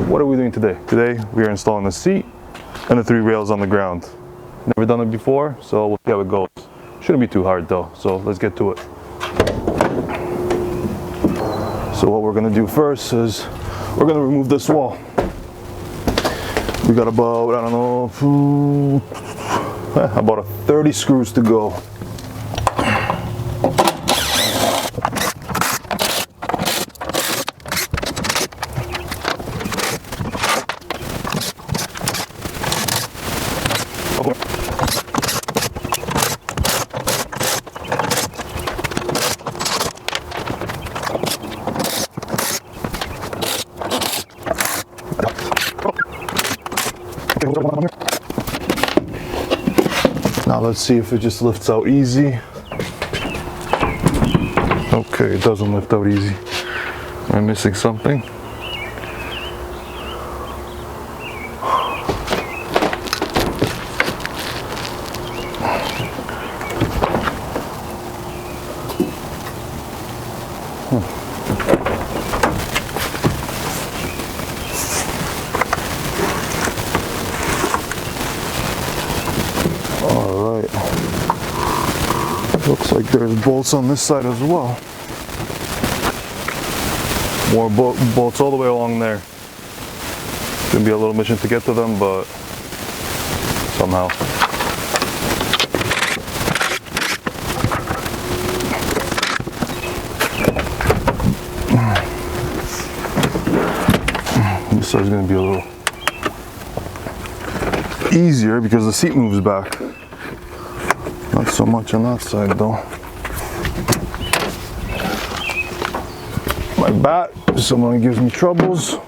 what are we doing today? Today we are installing the seat and the 3 rails on the ground. Never done it before, so we'll see how it goes. Shouldn't be too hard though, so let's get to it. So what we're gonna do first is we're gonna remove this wall. We got about, I don't know, about 30 screws to go. Now let's see if it just lifts out easy. Okay, it doesn't lift out easy. Am I missing something? Looks like there's bolts on this side as well. More bolts all the way along there. It's gonna be a little mission to get to them, but somehow. This side's gonna be a little easier because the seat moves back. Not so much on that side though. My bat, if someone gives me troubles.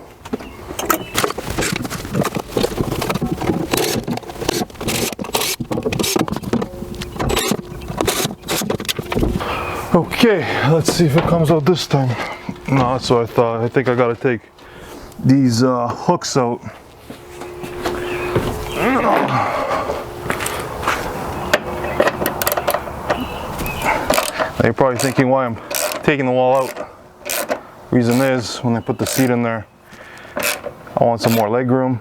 Okay, let's see if it comes out this time. No, that's what I thought. I think I gotta take these hooks out. Now you're probably thinking why I'm taking the wall out. Reason is, when I put the seat in there, I want some more leg room.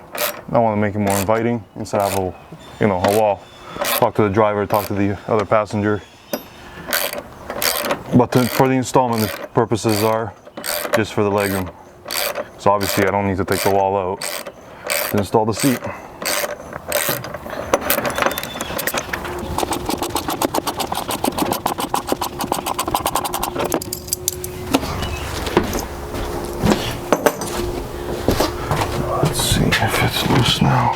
I want to make it more inviting instead of a wall. Talk to the driver, talk to the other passenger. But for the installment, the purposes are just for the leg room. So obviously I don't need to take the wall out to install the seat. If it's loose now.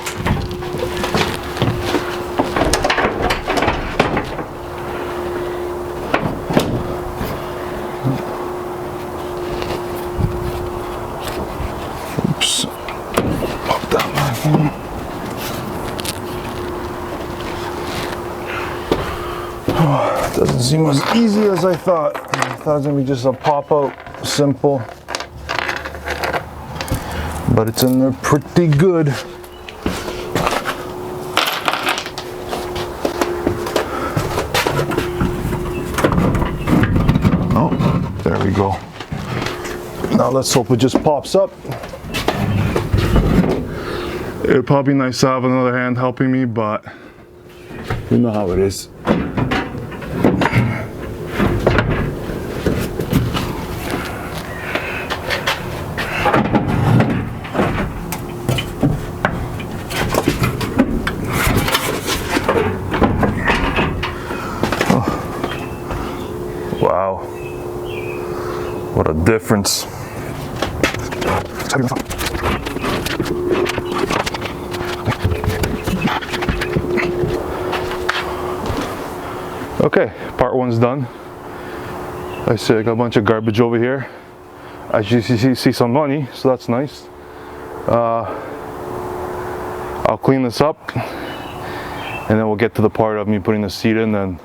Oops. Pop that back in. Oh, it doesn't seem as easy as I thought. I thought it was going to be just a pop-out, simple. But it's in there pretty good. Oh, there we go. Now let's hope it just pops up. It'd probably be nice to have another hand helping me, but you know how it is. Wow, what a difference. Okay, part one's done. I see I got a bunch of garbage over here. I actually see some money, so that's nice. I'll clean this up and then we'll get to the part of me putting the seat in and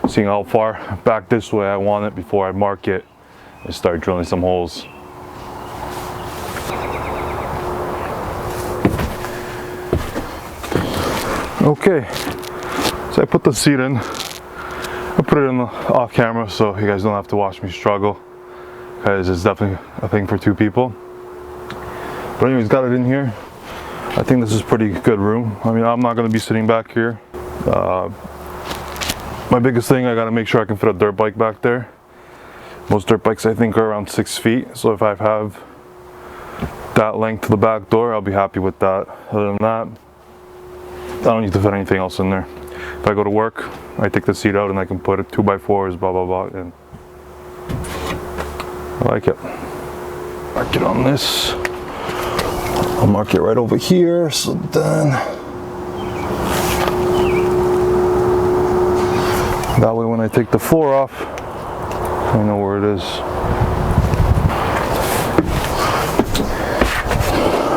seeing how far back this way I want it before I mark it and start drilling some holes. Okay, so I put the seat in. I put it in the off camera so you guys don't have to watch me struggle, because it's definitely a thing for two people. But anyways, got it in here. I think this is pretty good room. I mean, I'm not gonna be sitting back here. My biggest thing, I gotta make sure I can fit a dirt bike back there. Most dirt bikes I think are around 6 feet. So if I have that length to the back door, I'll be happy with that. Other than that, I don't need to fit anything else in there. If I go to work, I take the seat out and I can put it 2x4s, blah, blah, blah, and I like it. Mark it on this. I'll mark it right over here, so then that way when I take the floor off, I know where it is.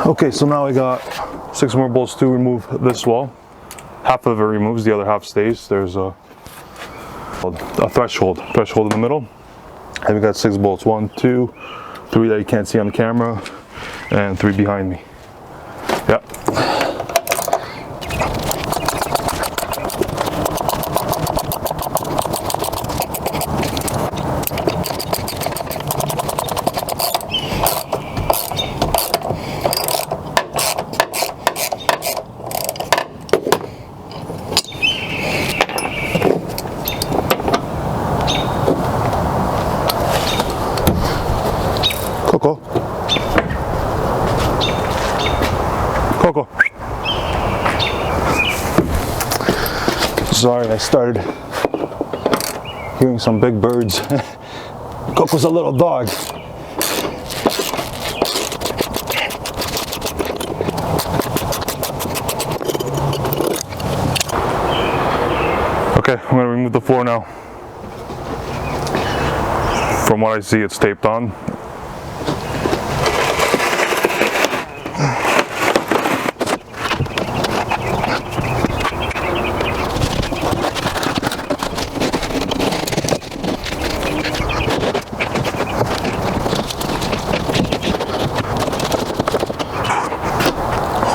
Okay, so now I got 6 more bolts to remove this wall. Half of it removes, the other half stays. There's a threshold in the middle. And we got 6 bolts, 1, 2, 3 that you can't see on the camera, and 3 behind me. Yep. Coco. Coco. Sorry, I started hearing some big birds. Coco's a little dog. Okay, I'm gonna remove the floor now. From what I see, it's taped on.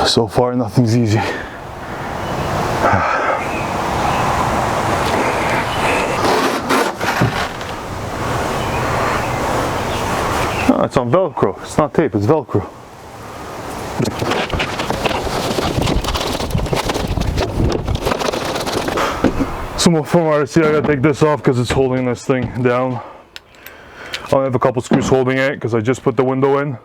So far, nothing's easy. Oh, it's on Velcro. It's not tape, it's Velcro. So from what I see, I gotta take this off because it's holding this thing down. I have a couple screws holding it because I just put the window in.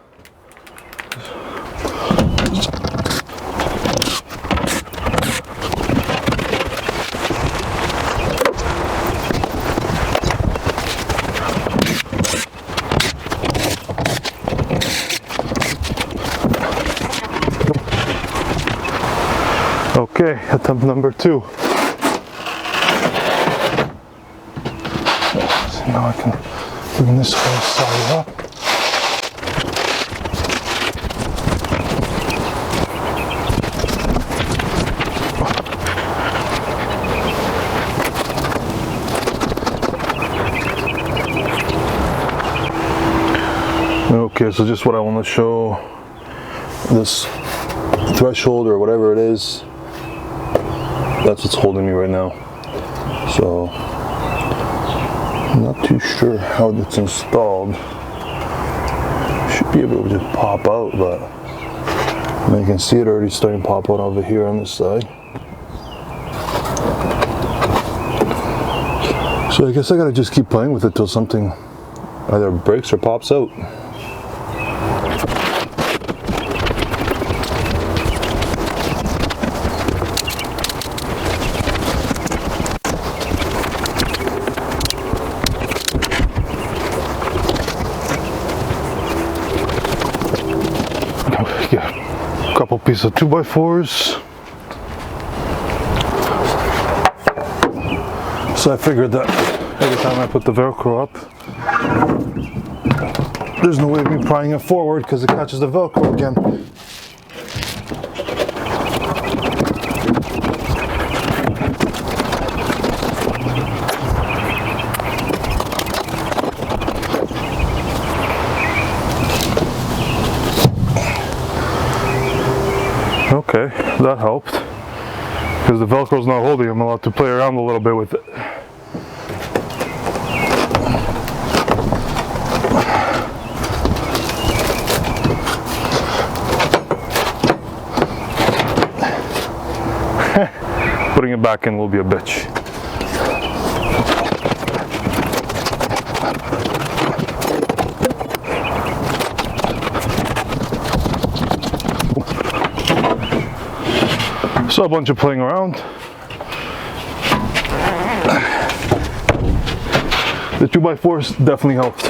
Okay, attempt number 2. So now I can bring this whole side up. Okay, so just what I want to show, this threshold or whatever it is, that's what's holding me right now. So I'm not too sure how that's installed. Should be able to just pop out, but you can see it already starting to pop out over here on this side. So I guess I gotta just keep playing with it till something either breaks or pops out. Yeah, a couple pieces of 2x4s. So I figured that every time I put the Velcro up, there's no way of me prying it forward because it catches the Velcro again. Okay, that helped. Because the Velcro's not holding, I'm allowed to play around a little bit with it. Putting it back in will be a bitch. So a bunch of playing around. The 2x4s definitely helped.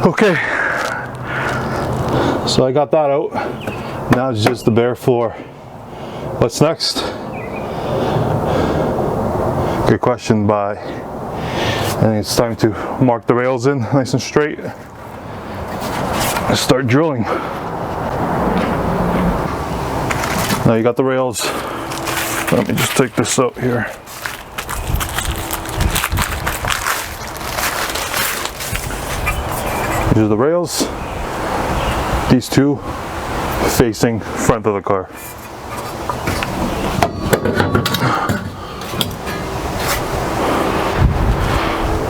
Okay, so I got that out. Now it's just the bare floor. What's next? Good question, but I think it's time to mark the rails in nice and straight and start drilling. Now you got the rails. Let me just take this out here. These are the rails. These two facing front of the car.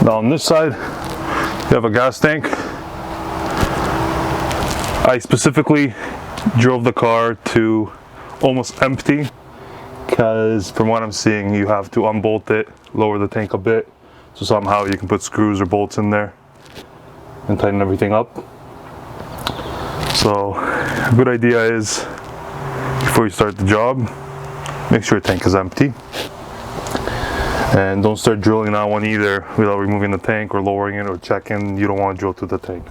Now on this side, you have a gas tank. I specifically drove the car to almost empty because from what I'm seeing, you have to unbolt it, lower the tank a bit, so somehow you can put screws or bolts in there and tighten everything up. So a good idea is before you start the job, make sure your tank is empty, and don't start drilling that one either without removing the tank or lowering it or checking. You don't want to drill through the tank.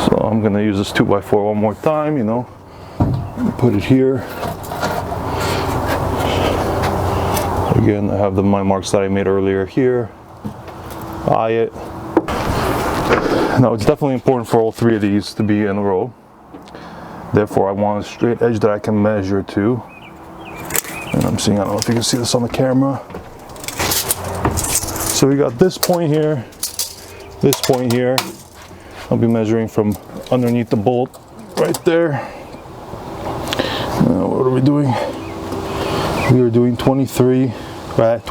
So I'm gonna use this 2x4 one more time, you know, put it here. Again, I have my marks that I made earlier here. Eye it. Now it's definitely important for all three of these to be in a row. Therefore, I want a straight edge that I can measure to. And I'm seeing, I don't know if you can see this on the camera. So we got this point here, this point here. I'll be measuring from underneath the bolt right there. Now what are we doing? We are doing 21 and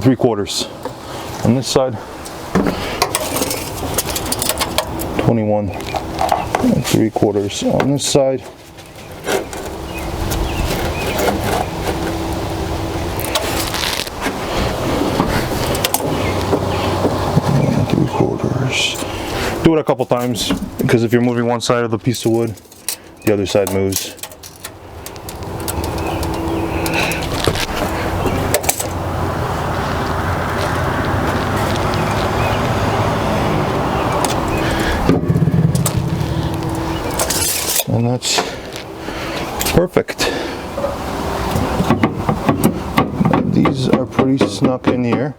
3/4 on this side, 21 and 3/4 on this side. And 3/4. Do it a couple times because if you're moving one side of the piece of wood, the other side moves. And that's perfect. These are pretty snuck in here.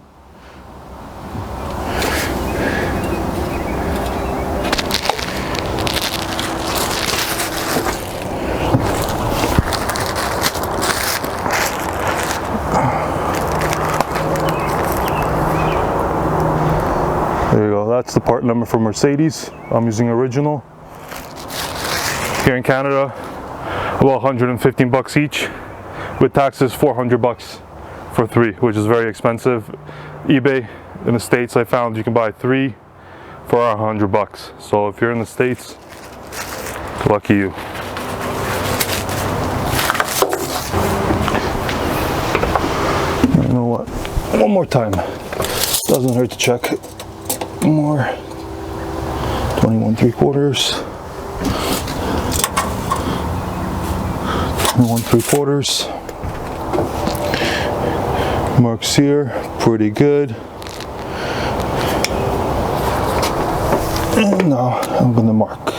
There you go, that's the part number for Mercedes. I'm using original. Here in Canada, about 115 bucks each. With taxes, 400 bucks for 3, which is very expensive. eBay in the States, I found you can buy 3 for 100 bucks. So if you're in the States, lucky you. You know what? One more time. Doesn't hurt to check. More. 21 3/4. 21 3/4. Marks here, pretty good. And now I'm gonna mark.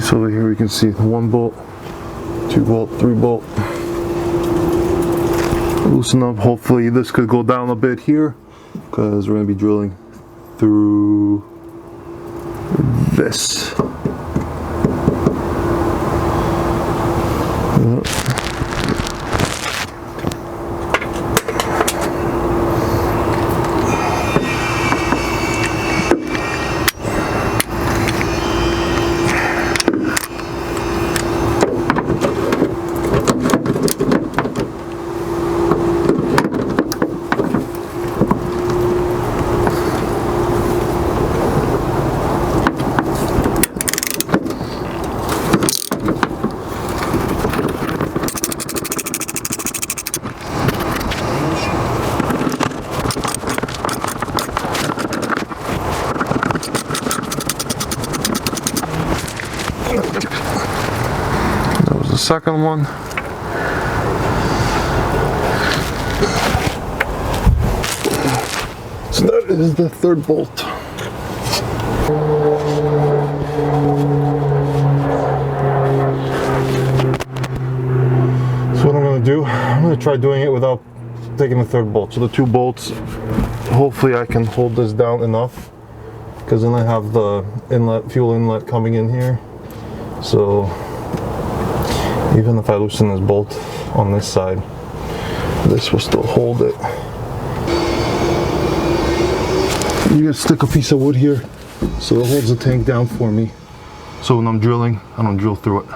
So over here we can see 1 bolt, 2 bolt, 3 bolt. Loosen up. Hopefully this could go down a bit here, because we're going to be drilling through this. That was the second one. So that is the third bolt. So what I'm going to do, I'm going to try doing it without taking the third bolt. So the two bolts, hopefully I can hold this down enough, because then I have the inlet, fuel inlet coming in here. So even if I loosen this bolt on this side, this will still hold it. You gotta stick a piece of wood here so it holds the tank down for me. So when I'm drilling, I don't drill through it.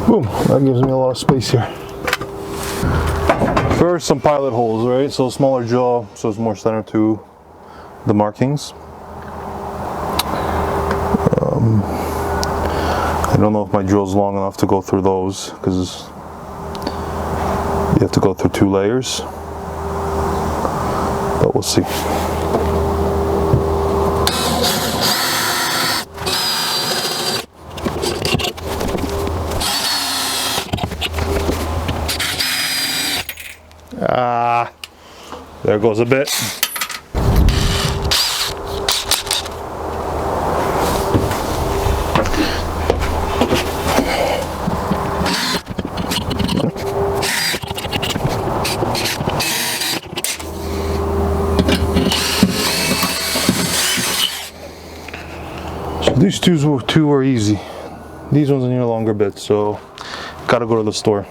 Boom, that gives me a lot of space here. First, some pilot holes, right? So smaller drill, so it's more center to the markings. I don't know if my drill's long enough to go through those, because you have to go through 2 layers, but we'll see. There goes a bit. So these two are easy. These ones need a longer bit, so gotta go to the store.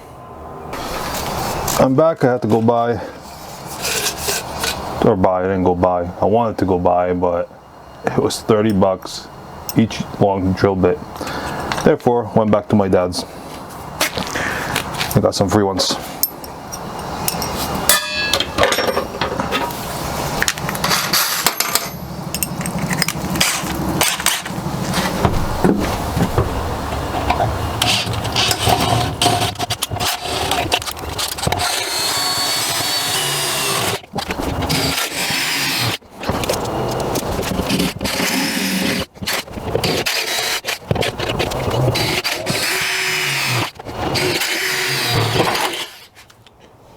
I'm back. I had to go buy. I didn't go buy. I wanted to go buy, but it was 30 bucks each long drill bit. Therefore, went back to my dad's. I got some free ones.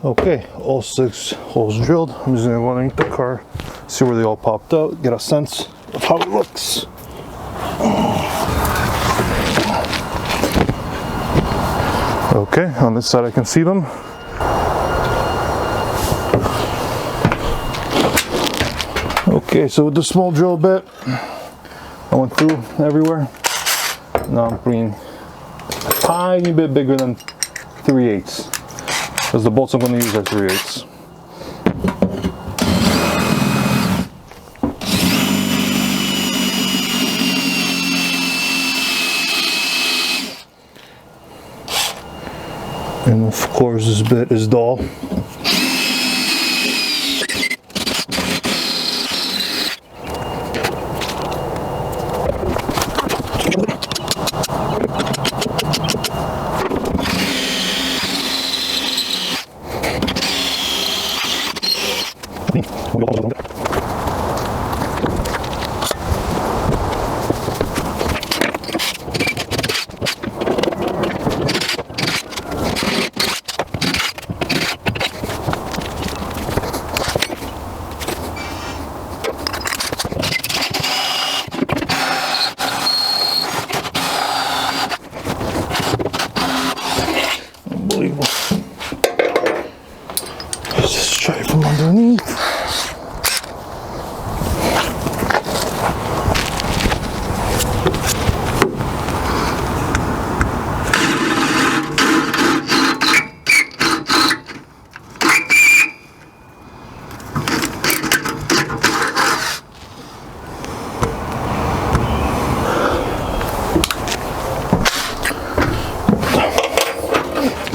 Okay, all 6 holes drilled. I'm just gonna go underneath the car, see where they all popped out, get a sense of how it looks. Okay, on this side I can see them. Okay, so with the small drill bit, I went through everywhere. Now I'm putting a tiny bit bigger than 3/8. Because the bolts I'm going to use are 3/8. And of course this bit is dull.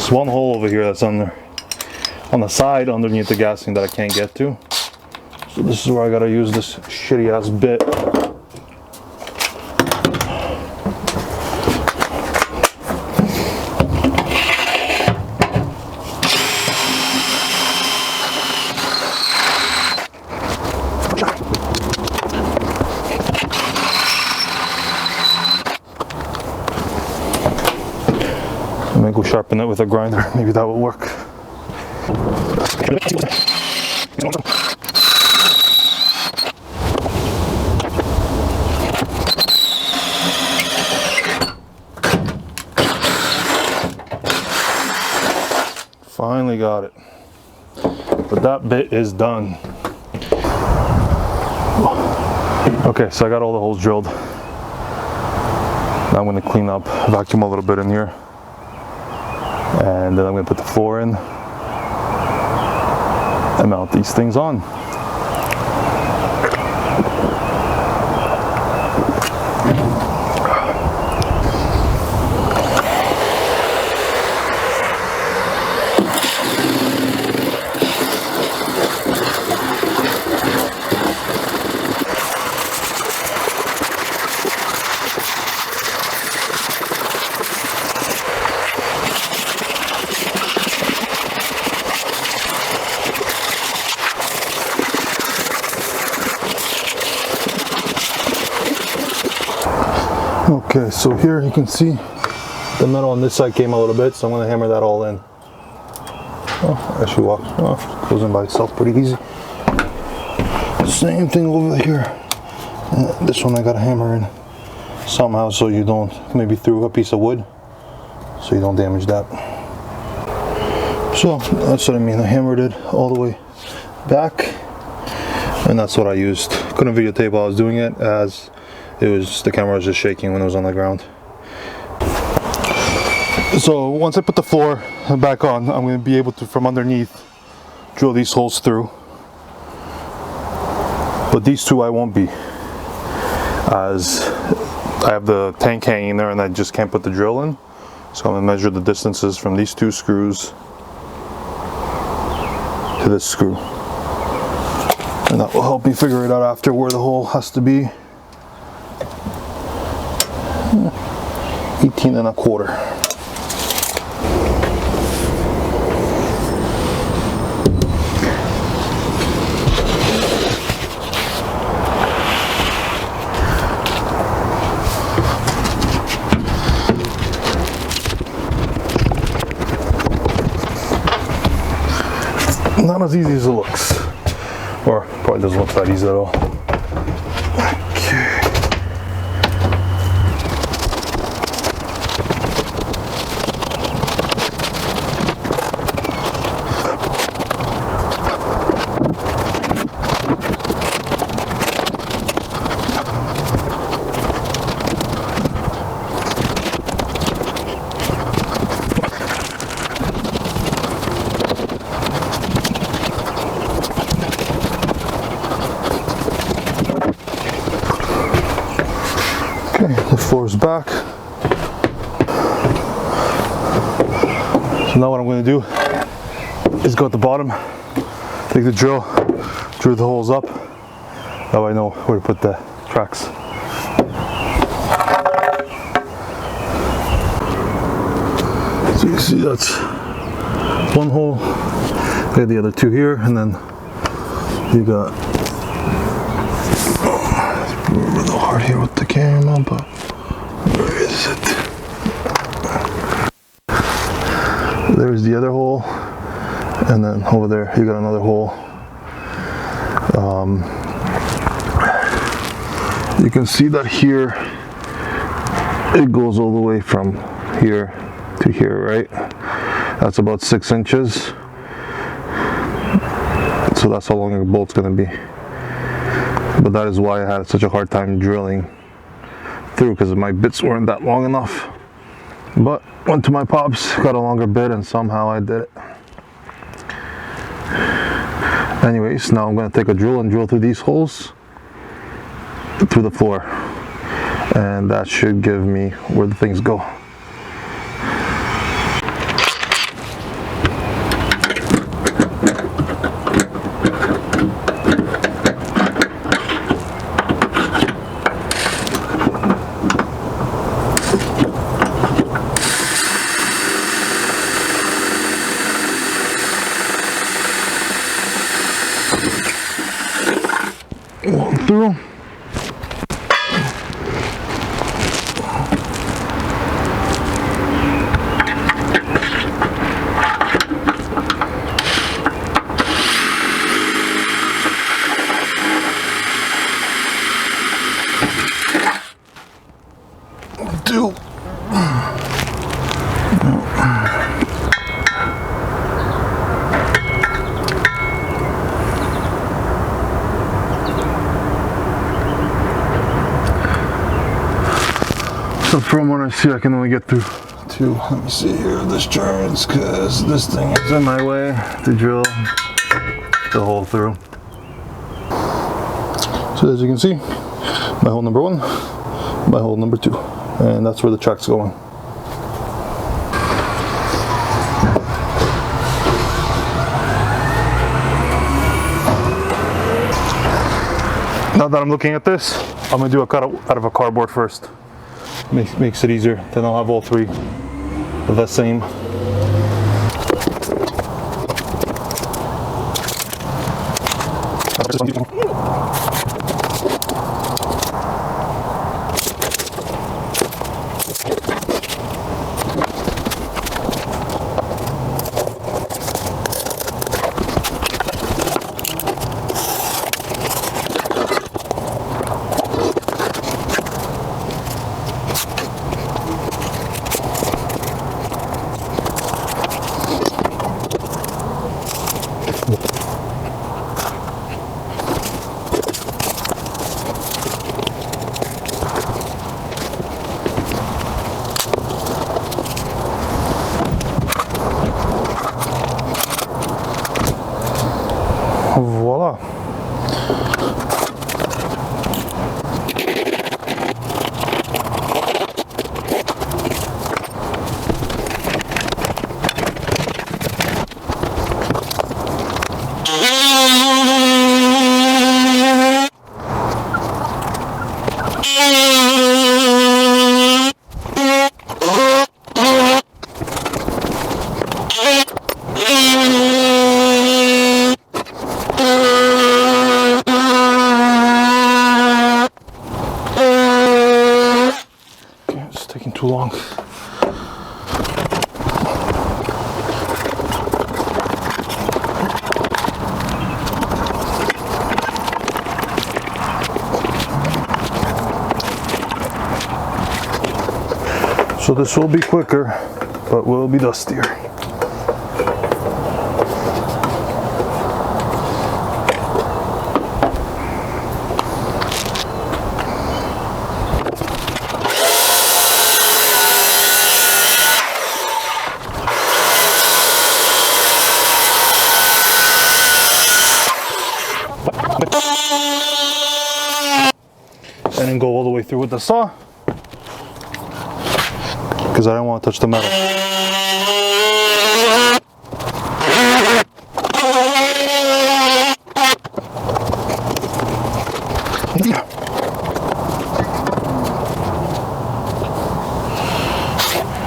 There's one hole over here that's on the side underneath the gasing that I can't get to. So this is where I gotta use this shitty ass bit. I might go sharpen it with a grinder, maybe that will work. Finally got it. But that bit is done. Okay, so I got all the holes drilled. Now I'm going to clean up, vacuum a little bit in here. And then I'm going to put the floor in and mount these things on. Okay, so here you can see the metal on this side came a little bit, so I'm going to hammer that all in. Oh, actually goes in by itself pretty easy. Same thing over here. This one I got to hammer in somehow so you don't, maybe through a piece of wood, so you don't damage that. So that's what I mean, I hammered it all the way back, and that's what I used. Couldn't videotape while I was doing it, as the camera was just shaking when it was on the ground. So once I put the floor back on, I'm going to be able to, from underneath, drill these holes through. But these two I won't be, as I have the tank hanging there and I just can't put the drill in. So I'm going to measure the distances from these two screws to this screw. And that will help me figure it out after where the hole has to be. 18 1/4. Not as easy as it looks, or probably doesn't look that easy at all. The floor's back. So now what I'm going to do is go at the bottom, take the drill the holes up. That way I know where to put the tracks. So you see that's one hole, I got the other two here, and then you got a little hard here with the camera, but where is it? There's the other hole, and then over there you got another hole. You can see that here it goes all the way from here to here, right? That's about 6 inches. So that's how long your bolt's gonna be. But that is why I had such a hard time drilling through, because my bits weren't that long enough. But went to my pops, got a longer bit, and somehow I did it. Anyways, now I'm going to take a drill and drill through these holes through the floor, and that should give me where the things go. the front one, I see I can only get through two. Let me see here if this turns, because this thing is in my way to drill the hole through. So as you can see, my hole number one, my hole number two, and that's where the track's going. Now that I'm looking at this, I'm gonna do a cut out of a cardboard first. Makes it easier. Then I'll have all three the same. Voila. Taking too long. So this will be quicker, but will be dustier. And then go all the way through with the saw, because I don't want to touch the metal.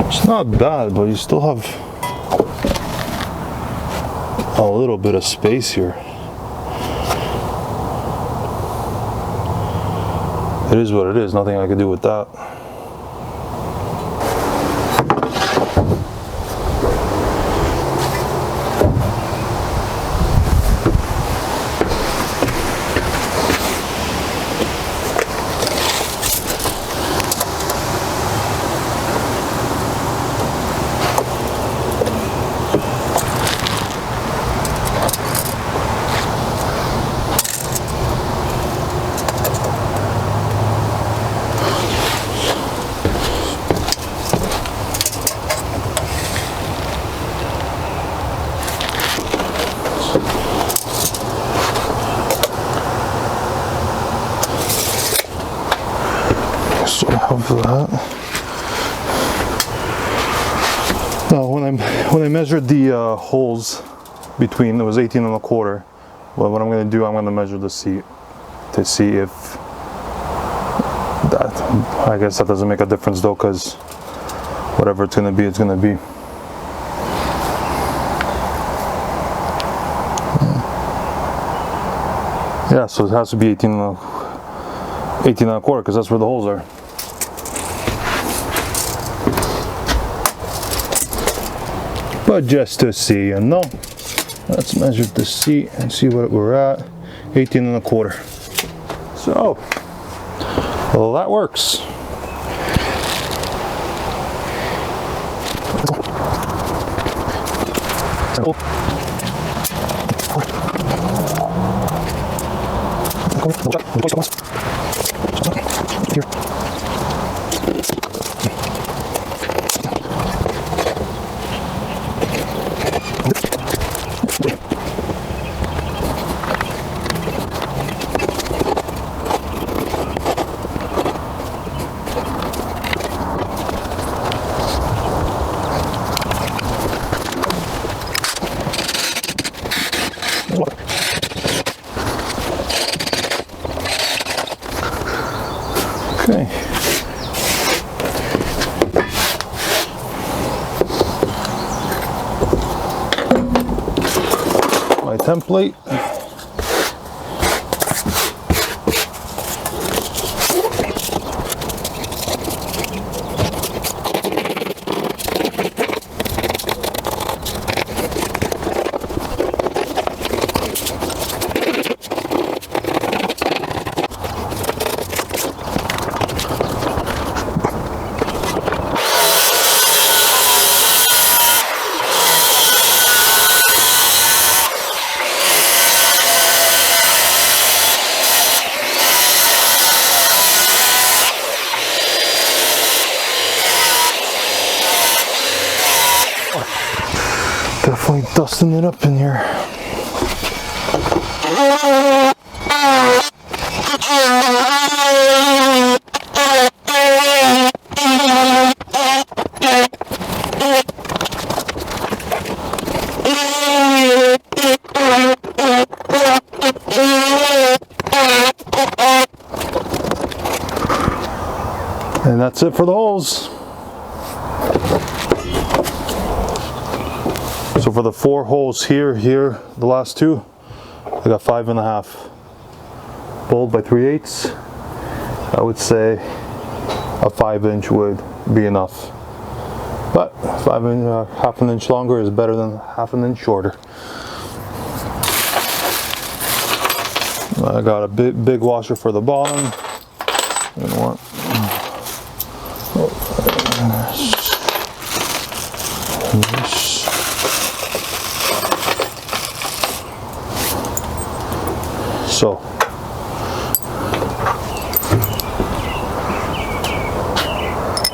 It's not bad, but you still have a little bit of space here. It is what it is, nothing I can do with that. So I have that. Now when I measured the holes between, it was 18 1/4. Well, what I'm going to do, I'm going to measure the seat to see if that, I guess that doesn't make a difference though, because whatever it's going to be, it's going to be. Yeah, so it has to be 18 1/4, because that's where the holes are. But just to see, you know, let's measure the seat and see what we're at. 18 1/4. So, well, that works. template. Definitely dusting it up in here. And that's it for the holes. So for the 4 holes here, the last 2, I got 5.5 bolt by 3/8. I would say a 5-inch would be enough, but half an inch longer is better than half an inch shorter. I got a big washer for the bottom. And what? So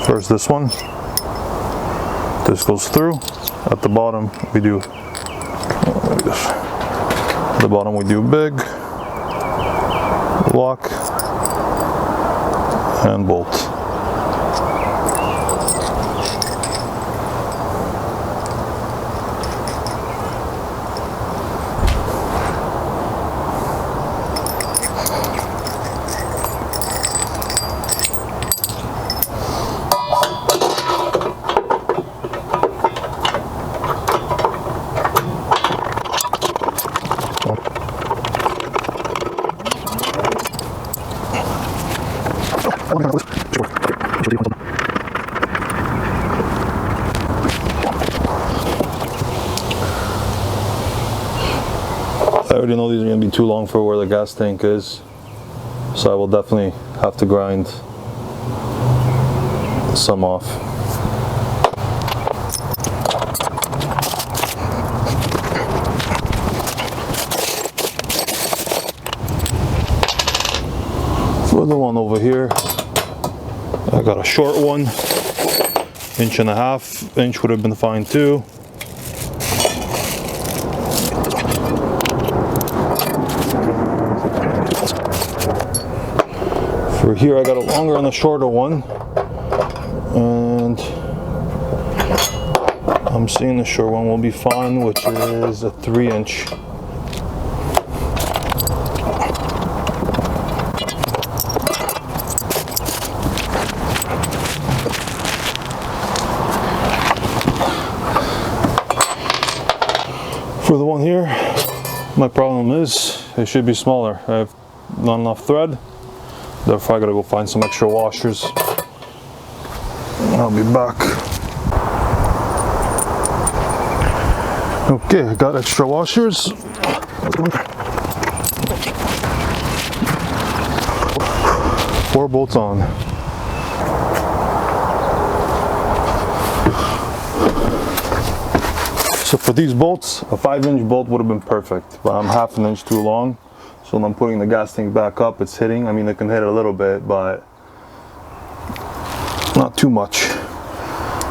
first this one, this goes through. At the bottom we do big, lock, and bolt. I already know these are going to be too long for where the gas tank is, so I will definitely have to grind some off. For the one over here, I got a short one, 1.5 inch would have been fine too. For here I got a longer and a shorter one, and I'm seeing the short one will be fine, which is a 3-inch. For the one here, my problem is it should be smaller. I have not enough thread. Therefore I gotta go find some extra washers. I'll be back. Okay, I got extra washers. 4 bolts on. So for these bolts, a 5-inch bolt would have been perfect, but I'm half an inch too long. So when I'm putting the gas tank back up, it's hitting. I mean, it can hit a little bit, but not too much.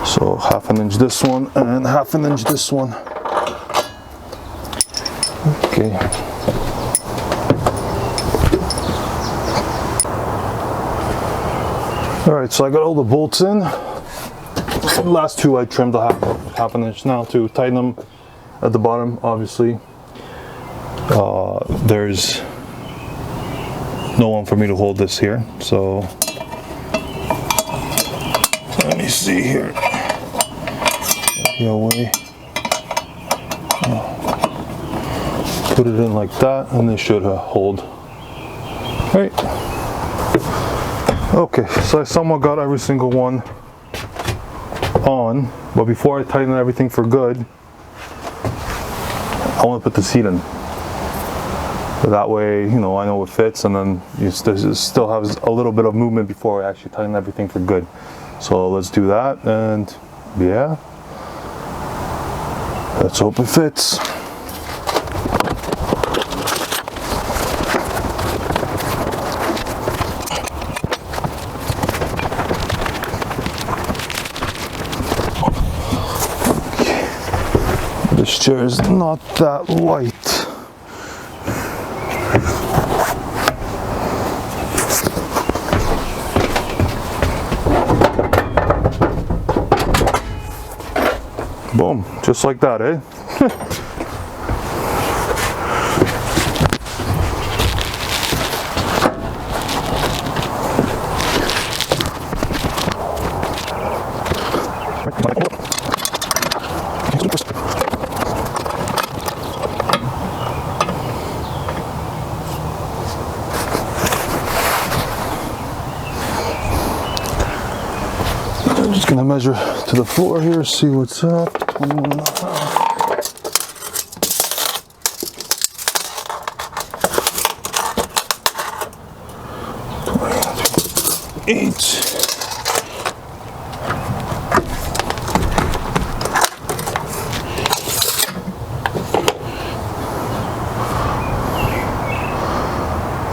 So half an inch this one and half an inch this one. Okay. All right, so I got all the bolts in. The last 2 I trimmed a half an inch now to tighten them at the bottom, obviously. There's no one for me to hold this here, so let me see here. Away. put it in like that, and they should hold. Right. Okay, so I somewhat got every single one on, but before I tighten everything for good, I want to put the seat in. That way, you know, I know it fits, and then you still have a little bit of movement before I actually tighten everything for good. So let's do that, and yeah, let's hope it fits. This chair is not that light. Boom, just like that, eh? I'm just gonna measure to the floor here, see what's up. 21 and a half.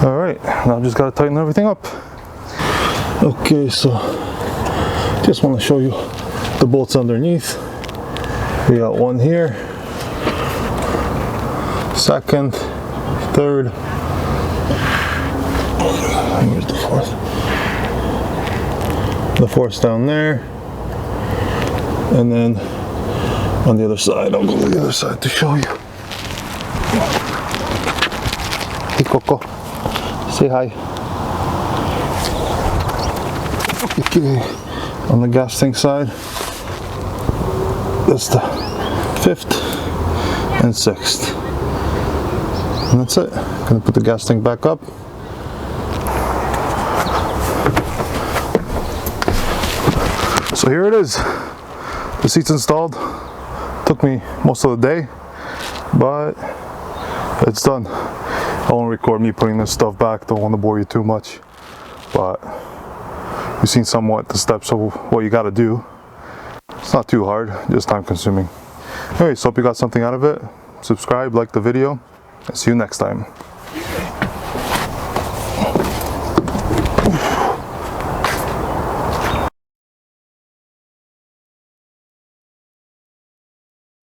All right, now I just gotta tighten everything up. Okay, so just want to show you the bolts underneath. We got one here, second, third, here's the fourth. The fourth's down there, and then on the other side, I'll go to the other side to show you. Hey Coco, say hi. Okay, on the gas tank side, that's the 5th and 6th, and that's it. Gonna put the gas tank back up. So here it is. The seat's installed. Took me most of the day, but it's done. I won't record me putting this stuff back. Don't want to bore you too much, but you've seen somewhat the steps of what you got to do. It's not too hard, just time consuming. Anyway, so hope you got something out of it. Subscribe, like the video, and see you next time.